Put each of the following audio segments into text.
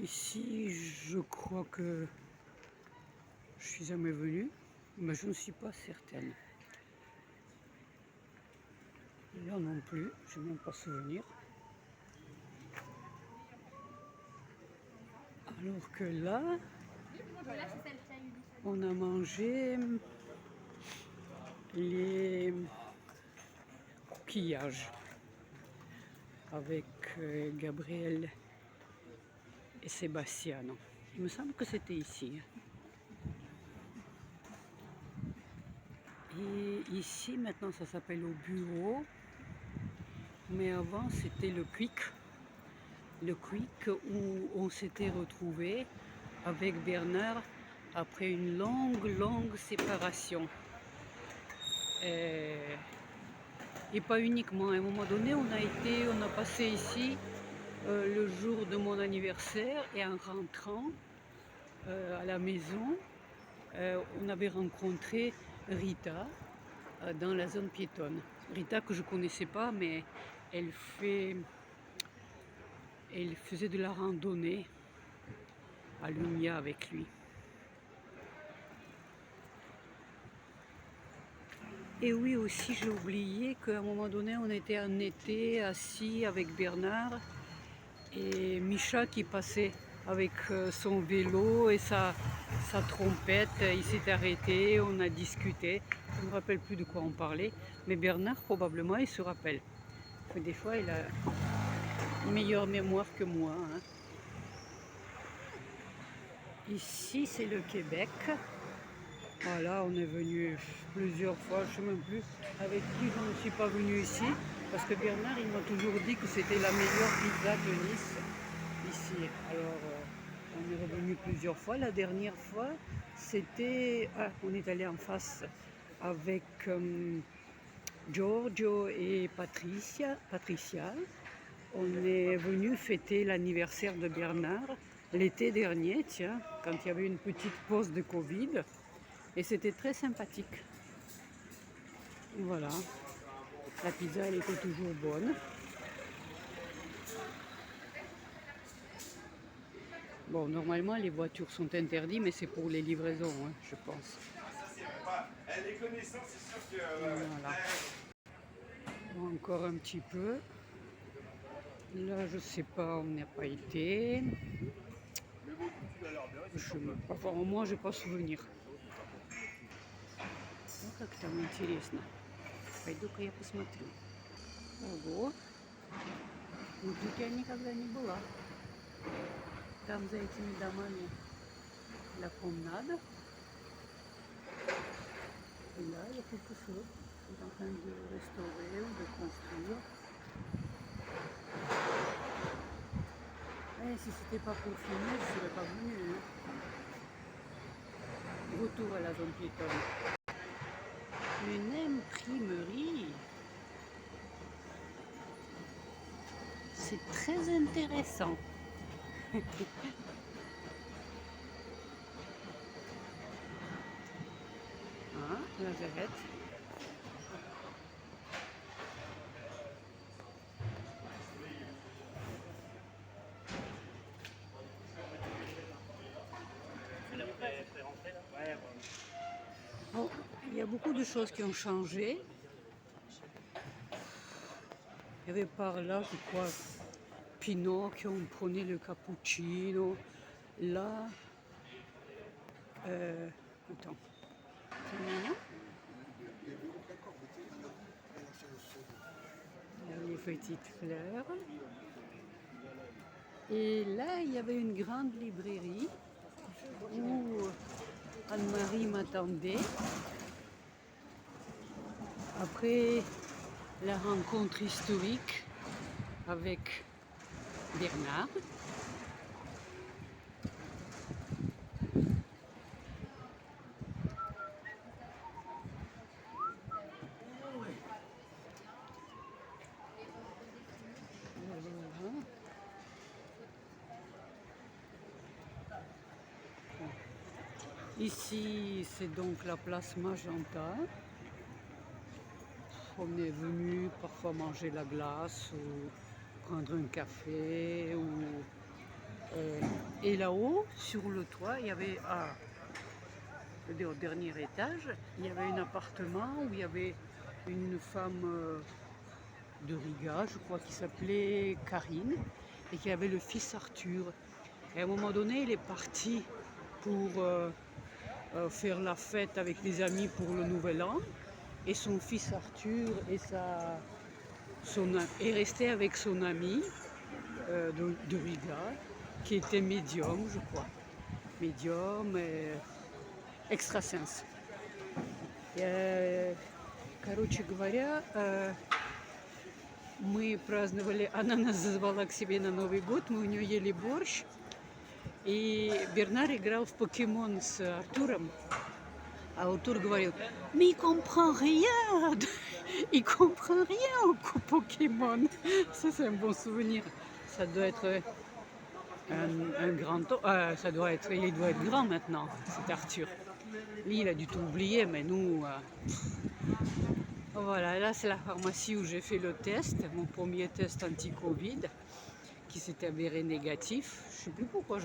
Ici, je crois que je suis jamais venue, mais je ne suis pas certaine. Là non plus, je n'ai même pas souvenir. Alors que là, on a mangé les coquillages avec Gabriel et Sébastien. Il me semble que c'était ici. Et ici, maintenant, ça s'appelle au bureau. Mais avant, c'était le Quick. Le Quick où on s'était retrouvés avec Bernard après une longue séparation. Et pas uniquement. À un moment donné, on a passé ici le jour de mon anniversaire et en rentrant à la maison, on avait rencontré Rita dans la zone piétonne. Rita que je ne connaissais pas, mais elle faisait de la randonnée à Lumia avec lui. Et oui, aussi, j'ai oublié qu'à un moment donné, on était en été assis avec Bernard et Micha qui passait avec son vélo et sa trompette. Il s'est arrêté, on a discuté. Je ne me rappelle plus de quoi on parlait, mais Bernard, probablement, il se rappelle. Des fois, il a une meilleure mémoire que moi. Hein. Ici, c'est le Québec. Voilà, on est venu plusieurs fois, je ne sais même plus avec qui je ne suis pas venue ici, parce que Bernard, il m'a toujours dit que c'était la meilleure pizza de Nice, ici. Alors, on est revenu plusieurs fois. La dernière fois, c'était... Ah, on est allé en face avec Giorgio et Patricia. On est venu fêter l'anniversaire de Bernard l'été dernier, tiens, quand il y avait une petite pause de Covid. Et c'était très sympathique. Voilà. La pizza, elle était toujours bonne. Bon, normalement, les voitures sont interdites, mais c'est pour les livraisons, hein, je pense. Les connaissances, c'est sûr que... Voilà. Bon, encore un petit peu. Là, je sais pas, on n'y a pas été. Moi, je n'ai pas souvenir. Ну, как там интересно. Пойду-ка я посмотрю. Ого. Ну, тут я никогда не была. Там за этими домами la promenade. Et là, il y a quelque chose. Ils sont en train de restaurer ou de construire. Et si c'était pas pour finir, je ne serais pas venue. Hein. Retour à la zone piétonne. Une imprimerie. C'est très intéressant. Hein, Nazareth. Bon, il y a beaucoup de choses qui ont changé. Il y avait par là, je crois, Pinocchio, on prenait le cappuccino. Là, attends. Il y a les petites fleurs. Et là, il y avait une grande librairie où Anne-Marie m'attendait. Après la rencontre historique avec Bernard. Voilà. Ici, c'est donc la place Magenta. On est venu parfois manger la glace ou prendre un café ou Et là-haut, sur le toit, il y avait, au dernier étage, il y avait un appartement où il y avait une femme de Riga, je crois, qui s'appelait Karine, et qui avait le fils Arthur. Et à un moment donné, il est parti pour faire la fête avec des amis pour le Nouvel An. Et son fils Arthur est resté avec son ami de Riga, qui était médium, je crois. Médium et extrasens. Короче говоря, мы праздновали, она нас зазвала к себе на Новый год, мы у нее ели борщ. И Бернар играл в покемон с Артуром. А Артур говорил, mais il comprend rien, il comprend rien au Pokémon. Ça c'est un bon souvenir. Ça doit être un grand, ça doit être, il doit être grand maintenant, cet Arthur. Lui, il a dû tout oublier, mais nous, voilà, là c'est la pharmacie où j'ai fait le test, mon premier test anti-Covid, qui s'était avéré négatif. Je ne sais plus pourquoi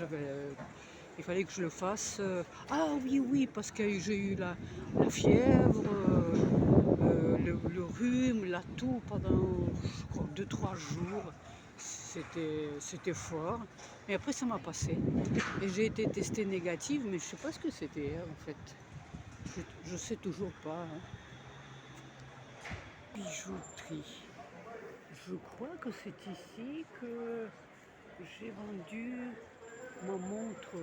il fallait que je le fasse. Ah oui, oui, parce que j'ai eu la fièvre, le rhume, la toux pendant, je crois, 2-3 jours. C'était fort. Et après, ça m'a passé. Et j'ai été testée négative, mais je ne sais pas ce que c'était, en fait. Je ne sais toujours pas. Hein. Bijouterie. Je crois que c'est ici que j'ai vendu ma montre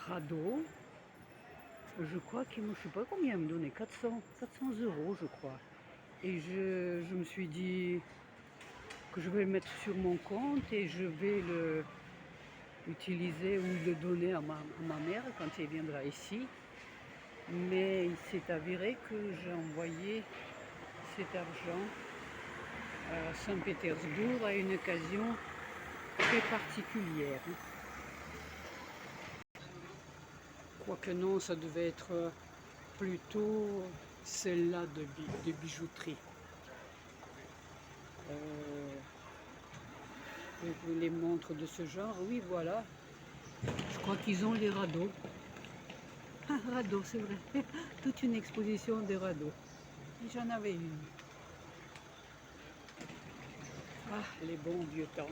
Rado. Je crois qu'il me, je sais pas combien il me donnait, 400 euros je crois. Et je me suis dit que je vais le mettre sur mon compte et je vais l'utiliser ou le donner à ma mère quand elle viendra ici. Mais il s'est avéré que j'ai envoyé cet argent à Saint-Pétersbourg à une occasion très particulière. Quoique non, ça devait être plutôt celle-là de bijouterie. Les montres de ce genre, oui, voilà. Je crois qu'ils ont les radeaux. Ah, radeaux, c'est vrai. Toute une exposition de radeaux. J'en avais une. Ah, les bons vieux temps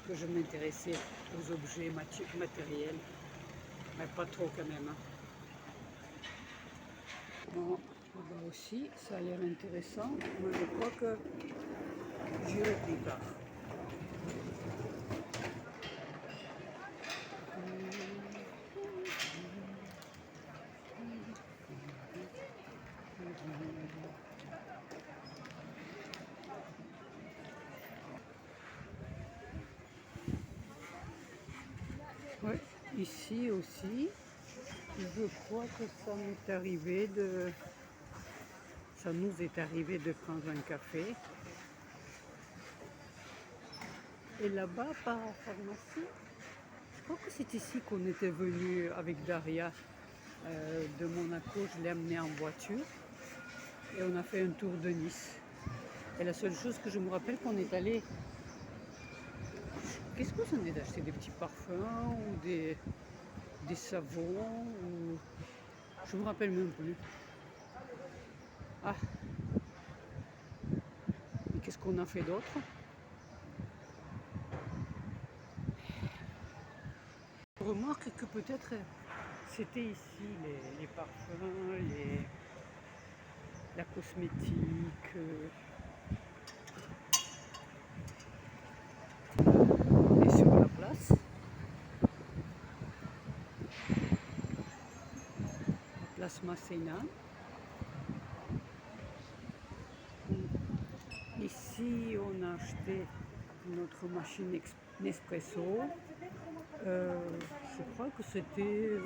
que je m'intéressais aux objets matériels. Mais pas trop quand même. Hein. Bon, là aussi, ça a l'air intéressant, mais je crois que j'irai plus tard. Ouais, ici aussi, je crois que ça nous est arrivé de prendre un café. Et là-bas, par la pharmacie, je crois que c'est ici qu'on était venu avec Daria de Monaco. Je l'ai amenée en voiture et on a fait un tour de Nice. Et la seule chose que je me rappelle qu'on est allé... Qu'est-ce que j'en ai d'acheter? Des petits parfums ou des savons ou... Je me rappelle même plus. Ah, et qu'est-ce qu'on a fait d'autre? Je remarque que peut-être c'était ici les parfums, la cosmétique. On est sur la place. Place Masséna. Ici, on a acheté notre machine Nespresso. Je crois que c'était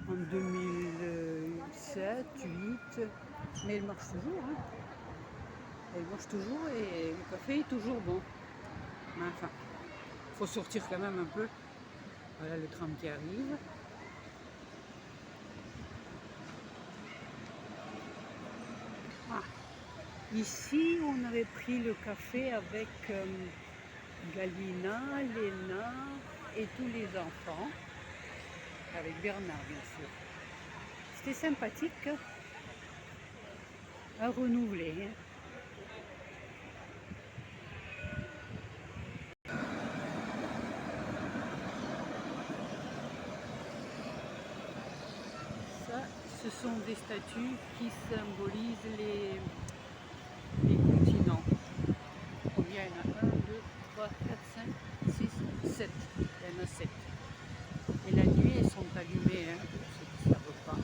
en 2007, 2008, mais elle marche toujours. Hein. Elle marche toujours et le café est toujours bon. Mais enfin, il faut sortir quand même un peu. Voilà le tram qui arrive. Ah. Ici, on avait pris le café avec Galina, Léna et tous les enfants, avec Bernard bien sûr. C'était sympathique à renouveler. Hein. Ça, ce sont des statues qui symbolisent les continents. Combien il y en a? 1, 2, 3, 4, 5, 6, 7. Il y en a 7. Et la nuit, elles sont allumées, hein, pour ceux qui ne savent pas.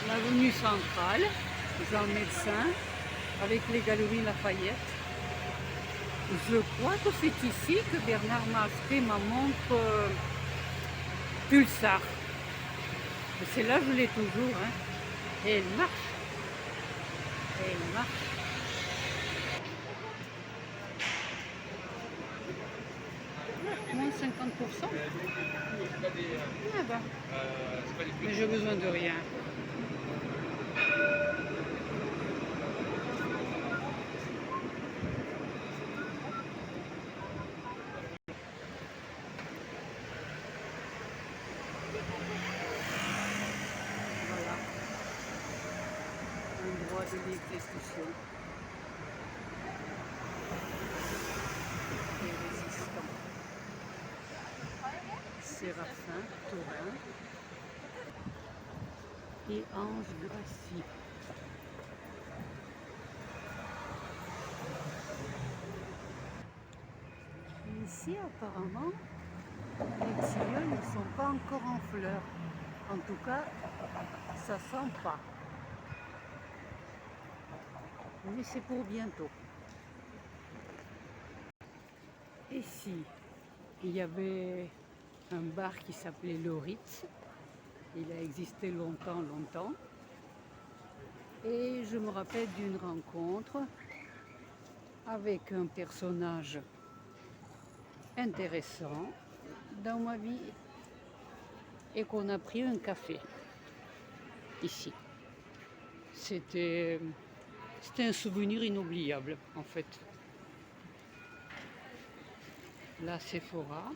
L'avenue centrale, Jean Médecin, avec les galeries Lafayette. Je crois que c'est ici que Bernard m'a acheté ma montre Pulsar. C'est là, je l'ai toujours. Hein. Et elle marche. Et elle marche. Moins 50%. Ah bah. Mais j'ai besoin de rien. Voilà. Endroit de l'exécution. Des résistants. Séraphin, Taurin et Ange Gracie. Ici, apparemment, les tilleuls ne sont pas encore en fleurs. En tout cas, ça sent pas. Mais c'est pour bientôt. Ici, il y avait un bar qui s'appelait le Ritz. Il a existé longtemps, longtemps. Et je me rappelle d'une rencontre avec un personnage intéressant dans ma vie et qu'on a pris un café ici. C'était un souvenir inoubliable en fait. La Sephora.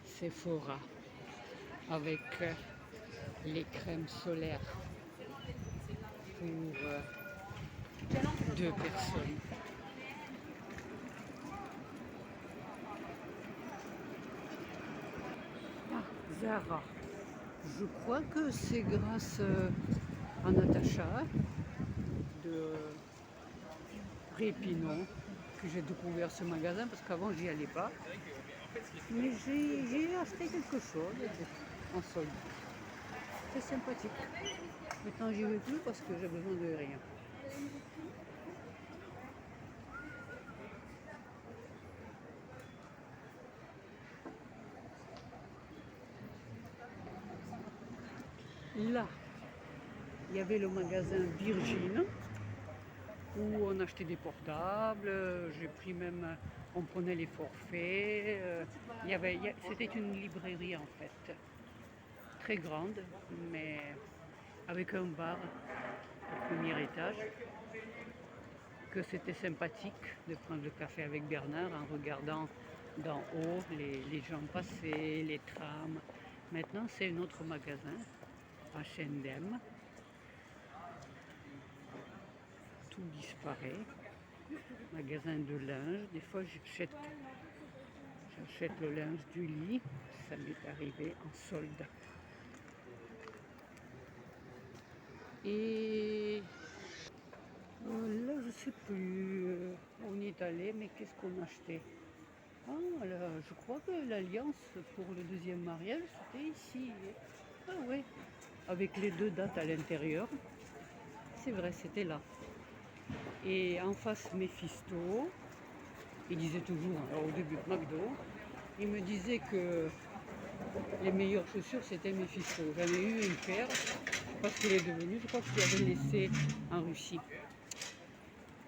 Sephora avec les crèmes solaires pour 2 personnes. Ah, Zara. Je crois que c'est grâce à Natacha de Répinon que j'ai découvert ce magasin parce qu'avant j'y allais pas. Mais j'ai acheté quelque chose en solde. C'est sympathique. Maintenant j'y vais plus parce que j'ai besoin de rien. Là, il y avait le magasin Virgin où on achetait des portables. J'ai pris même, on prenait les forfaits. C'était une librairie en fait, très grande, mais avec un bar au premier étage. Que c'était sympathique de prendre le café avec Bernard en regardant d'en haut les gens passer, les trams. Maintenant, c'est un autre magasin. H&M, tout disparaît. Magasin de linge, des fois j'achète le linge du lit, ça m'est arrivé en solde. Et là je sais plus où on est allé, mais qu'est-ce qu'on a acheté? Ah là, je crois que l'alliance pour le deuxième mariage c'était ici. Ah ouais, avec les 2 dates à l'intérieur. C'est vrai, c'était là. Et en face Mephisto, il disait toujours, alors au début de McDo, il me disait que les meilleures chaussures c'était Mephisto. J'en ai eu une paire, je ne sais pas ce qu'elle est devenue, je crois que je l'avais laissée en Russie.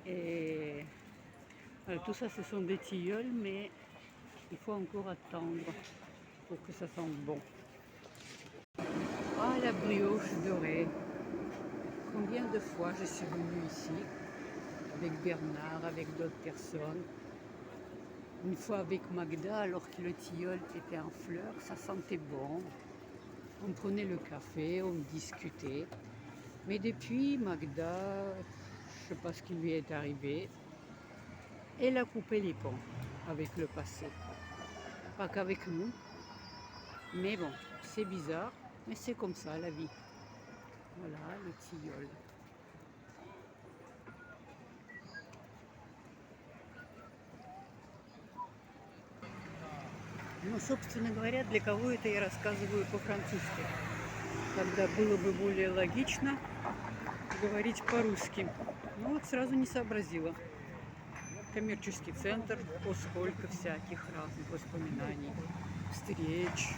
Et alors, tout ça ce sont des tilleuls, mais il faut encore attendre pour que ça sente bon. Ah, la brioche dorée. Combien de fois je suis venue ici avec Bernard, avec d'autres personnes. Une fois avec Magda, alors que le tilleul était en fleurs, ça sentait bon. On prenait le café, on discutait. Mais depuis, Magda, je ne sais pas ce qui lui est arrivé, elle a coupé les ponts avec le passé. Pas qu'avec nous, mais bon, c'est bizarre, mais c'est comme ça la vie. Voilà, le tilleul. Ну, собственно говоря, для кого это я рассказываю по-французски, когда было бы более логично говорить по-русски. Ну вот сразу не сообразила. Коммерческий центр, сколько всяких разных воспоминаний, встреч,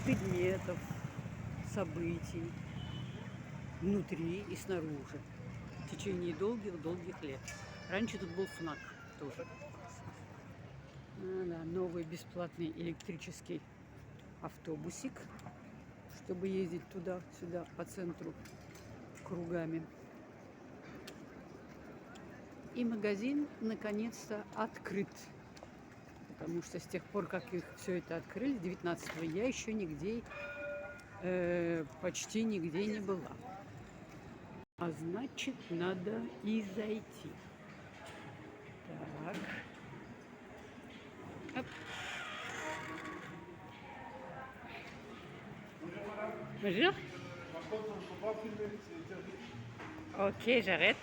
предметов, событий внутри и снаружи в течение долгих-долгих лет. Раньше тут был ФНАК тоже. Да, новый бесплатный электрический автобусик, чтобы ездить туда-сюда по центру кругами. И магазин наконец-то открыт, потому что с тех пор, как их все это открыли, 19-го, я еще нигде, почти нигде не была. А значит, надо и зайти. Так. Hop. Bonjour. Par contre, on ne peut pas filmer, c'est interdit. Ok, j'arrête.